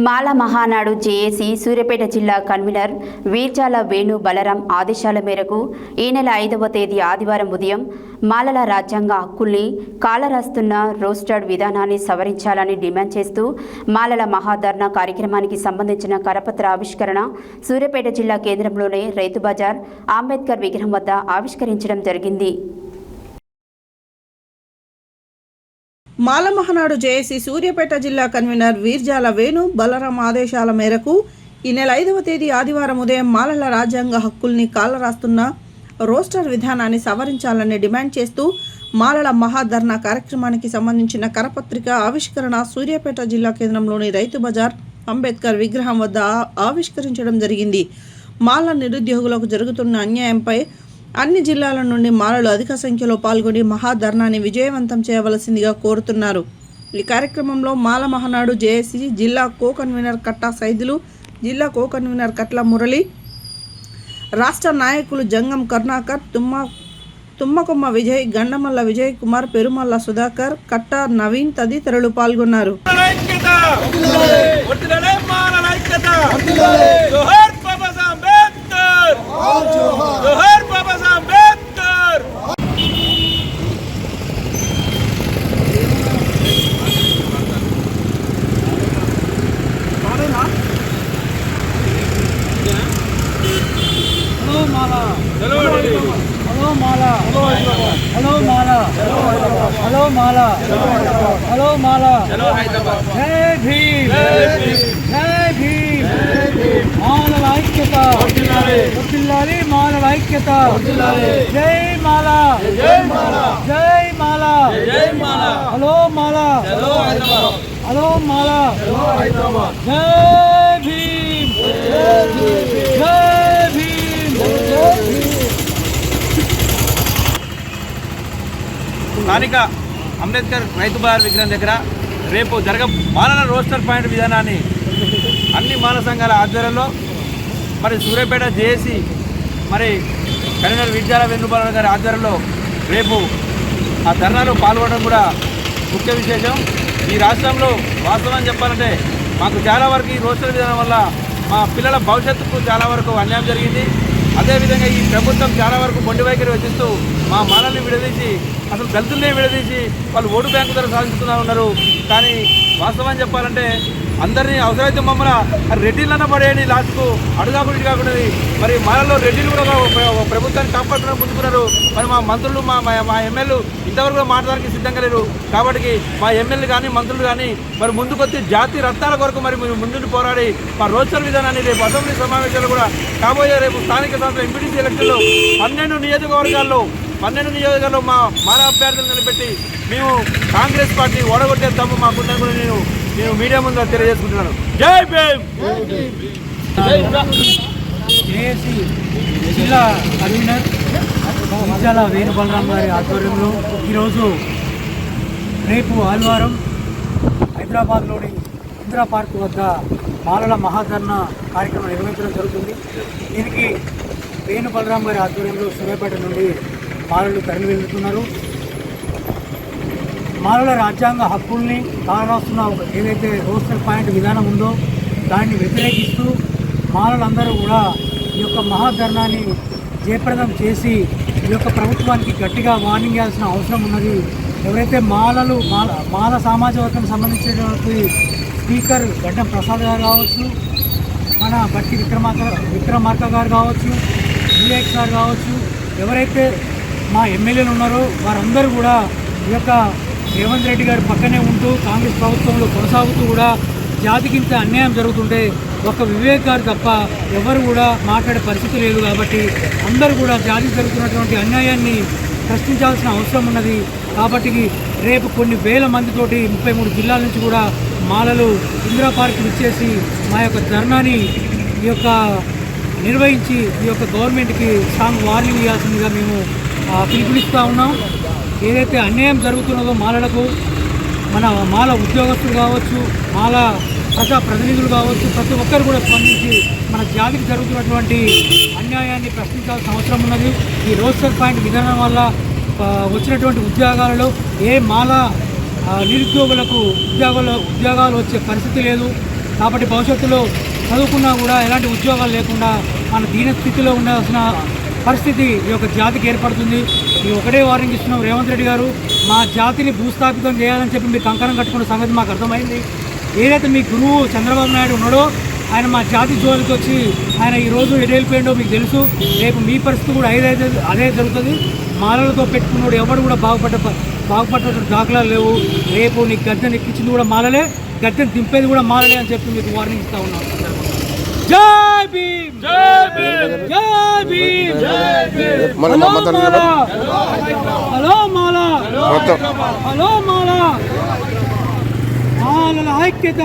మాల Mahanadu JAC Suryapet జిల్లా convener వీర్జాల Venu Balaram ఆదేశాల మేరకు ఈ నెల 5వ తేదీ ఆదివారం ఉదయం మాలల రాజ్యాంగ హక్కుల్ని కాలరాస్తున్న రోస్టర్డ్ విధానాన్ని సవరించాలని డిమాండ్ చేస్తూ మాలల మహాధర్నా కార్యక్రమానికి సంబంధించిన కరపత్ర ఆవిష్కరణ సూర్యాపేట జిల్లా కేంద్రంలోని రైతు బజార్ అంబేద్కర్ విగ్రహం వద్ద ఆవిష్కరించడం జరిగింది. మాల మహానాడు జేఏసీ సూర్యాపేట జిల్లా కన్వీనర్ వీర్జాల వేణు బలరాం ఆదేశాల మేరకు ఈ నెల 5వ తేదీ ఆదివారం ఉదయం మాలల రాజ్యాంగ హక్కుల్ని కాలరాస్తున్న రోస్టర్ విధానాన్ని సవరించాలని డిమాండ్ చేస్తూ మాలల మహాధర్నా కార్యక్రమానికి సంబంధించిన కరపత్రిక ఆవిష్కరణ సూర్యాపేట జిల్లా కేంద్రంలోని రైతు బజార్ అంబేద్కర్ విగ్రహం వద్ద ఆవిష్కరించడం జరిగింది. మాల నిరుద్యోగులకు జరుగుతున్న అన్యాయంపై అన్ని జిల్లాల నుండి మాలలు అధిక సంఖ్యలో పాల్గొని మహాధర్నాన్ని విజయవంతం చేయవలసిందిగా కోరుతున్నారు. ఈ కార్యక్రమంలో మాల మహానాడు జేఏసీ జిల్లా కో కన్వీనర్ కట్టా సైదులు, జిల్లా కో కన్వీనర్ కట్ల మురళి, రాష్ట్ర నాయకులు జంగం కరుణాకర్, తుమ్మకొమ్మ విజయ్, గండమల్ల విజయ్ కుమార్, పెరుమల్ల సుధాకర్, కట్టా నవీన్ తదితరులు పాల్గొన్నారు. హలో మాలా, హలో మాలా, హలో మాలా, హలో మాలా, జై భీమ్, జై భీమ్, మాలల ఐక్యత వర్ధిల్లాలి, మాలల ఐక్యత, జై మాలా, జై మాలా, జై మాలా, జై మాలా, హలో మాలా, హలో మాలా, జై భీమ్, జై స్థానిక అంబేద్కర్ రైతు బజార్ విగ్రహం దగ్గర రేపు మాలల రోస్టర్ పాయింట్ విధానాన్ని అన్ని మాల సంఘాల ఆధ్వర్యంలో మరి సూర్యాపేట జేఏసీ మరి కన్వీనర్ వీర్జాల వేణు బలరాం గారి ఆధ్వర్యంలో రేపు ఆ ధర్నాలో పాల్గొనడం కూడా ముఖ్య విశేషం. ఈ రాష్ట్రంలో వాస్తవం చెప్పాలంటే మాకు చాలా వరకు ఈ రోస్టర్ విధానం వల్ల మా పిల్లల భవిష్యత్తుకు చాలా వరకు అన్యాయం జరిగింది. అదేవిధంగా ఈ ప్రభుత్వం చాలా వరకు మొండి వైఖరి వహిస్తూ మా మాలల్ని విడదీసి అసలు దళితుల్నే విడదీసి వాళ్ళు ఓటు బ్యాంకు ధర సాధిస్తున్నారు ఉన్నారు. కానీ వాస్తవం చెప్పాలంటే అందరినీ అవసరమైతే మమ్మల్ని రెడ్డిలన్న పడేయండి, లాస్ట్కు అడుగాకుడి కాకుండా మరి మాలలో రెడ్డిలు కూడా ప్రభుత్వాన్ని కాపాడుతున్నారు ముందుకున్నారు. మరి మా మంత్రులు మా ఎమ్మెల్యేలు ఇంతవరకు కూడా మాట్లాడడానికి సిద్ధంగా లేరు. కాబట్టి మా ఎమ్మెల్యేలు కానీ మంత్రులు కానీ మరి ముందుకొచ్చి జాతి రత్నాల కొరకు మరి మీరు ముందుకు పోరాడి మా రోస్టర్ విధానాన్ని రేపు అసెంబ్లీ సమావేశాలు కూడా కాబోయే రేపు స్థానిక సంస్థల ఎంపీటీసీ ఎలక్షన్లో 12 నియోజకవర్గాల్లో మా మాల అభ్యర్థులు నిలబెట్టి మేము కాంగ్రెస్ పార్టీ ఓడగొట్టేస్తాము మాకుందని కూడా నేను మీడియా ముందు తెలియజేసుకుంటున్నాను. జై భీమ్. జేఏసీ జిల్లా కన్వీనర్ వీర్జాల వేణు బలరాం గారి ఆధ్వర్యంలో ఈరోజు రేపు ఆదివారం హైదరాబాద్లోని ఇందిరా పార్క్ వద్ద మాలల మహాధర్నా కార్యక్రమం నిర్వహించడం జరుగుతుంది. దీనికి వేణు బలరాం గారి ఆధ్వర్యంలో సూర్యాపేట నుండి మాలలు తరలి వెళ్తున్నారు. మాలల రాజ్యాంగ హక్కుల్ని కాలరాస్తున్న ఏదైతే రోస్టర్ పాయింట్ విధానం ఉందో దాన్ని వ్యతిరేకిస్తూ మాలలందరూ కూడా ఈ యొక్క మహాధర్నాన్ని జయప్రదం చేసి ఈ యొక్క ప్రభుత్వానికి గట్టిగా వార్నింగ్ ఇవ్వాల్సిన అవసరం ఉన్నది. ఎవరైతే మాల సామాజిక వర్గానికి సంబంధించినటువంటి స్పీకర్ గడ్డం ప్రసాద్ గారు కావచ్చు, మన బట్టి విక్రమార్క గారు కావచ్చు, వివేక్ సార్ కావచ్చు, ఎవరైతే మా ఎమ్మెల్యేలు ఉన్నారో వారందరూ కూడా ఈ యొక్క రేవంత్ రెడ్డి గారి పక్కనే ఉంటూ కాంగ్రెస్ ప్రభుత్వంలో కొనసాగుతూ కూడా జాతికి ఇంత అన్యాయం జరుగుతుంటే ఒక వివేక్ గారు తప్ప ఎవరు కూడా మాట్లాడే పరిస్థితి లేదు. కాబట్టి అందరూ కూడా జాతికి జరుగుతున్నటువంటి అన్యాయాన్ని ప్రశ్నించాల్సిన అవసరం ఉన్నది. కాబట్టి రేపు కొన్ని వేల మందితోటి 33 జిల్లాల నుంచి కూడా మాలలు ఇందిరా పార్క్ ఇచ్చేసి మా యొక్క ధర్నాని ఈ యొక్క నిర్వహించి ఈ యొక్క గవర్నమెంట్కి స్ట్రాంగ్ వార్నింగ్ ఇవ్వాల్సిందిగా మేము పిలుపునిస్తూ ఉన్నాం. ఏదైతే అన్యాయం జరుగుతున్నదో మాలలకు, మన మాల ఉద్యోగస్తులు కావచ్చు, మాల ప్రజాప్రతినిధులు కావచ్చు, ప్రతి ఒక్కరు కూడా స్పందించి మన జాతికి జరుగుతున్నటువంటి అన్యాయాన్ని ప్రశ్నించాల్సిన అవసరం ఉన్నది. ఈ రోస్టర్ పాయింట్ విధానం వల్ల వచ్చినటువంటి ఉద్యోగాలలో ఏ మాల నిరుద్యోగులకు ఉద్యోగాలు వచ్చే పరిస్థితి లేదు. కాబట్టి భవిష్యత్తులో చదువుకున్నా కూడా ఎలాంటి ఉద్యోగాలు లేకుండా మన దీనస్థితిలో ఉండాల్సిన పరిస్థితి ఈ యొక్క జాతికి ఏర్పడుతుంది. ఈ ఒకటే వార్నింగ్ ఇస్తున్నాం, రేవంత్ రెడ్డి గారు మా జాతిని భూస్థాపితం చేయాలని చెప్పి మీరు కంకణం కట్టుకున్న సంగతి మాకు అర్థమైంది. ఏదైతే మీ గురువు చంద్రబాబు నాయుడు ఉన్నాడో ఆయన మా జాతి జోలికి వచ్చి ఆయన ఈరోజు ఎడేళ్ళిపోయిండో మీకు తెలుసు. రేపు మీ పరిస్థితి కూడా అదే జరుగుతుంది. మాలలతో పెట్టుకున్నాడు ఎవడు కూడా బాగుపడ్డ దాఖలాలు లేవు. రేపు నీకు గద్దెను ఎక్కించింది కూడా మాలలే, గద్దెను దింపేది కూడా మాలలే అని చెప్పి మీకు వార్నింగ్ ఇస్తా ఉన్నాను. జై భీమ్, జై భీమ్, జై భీమ్, జై భీమ్. హలో మాల, హలో మాల, హలో మాల, మాలల ఐక్యత,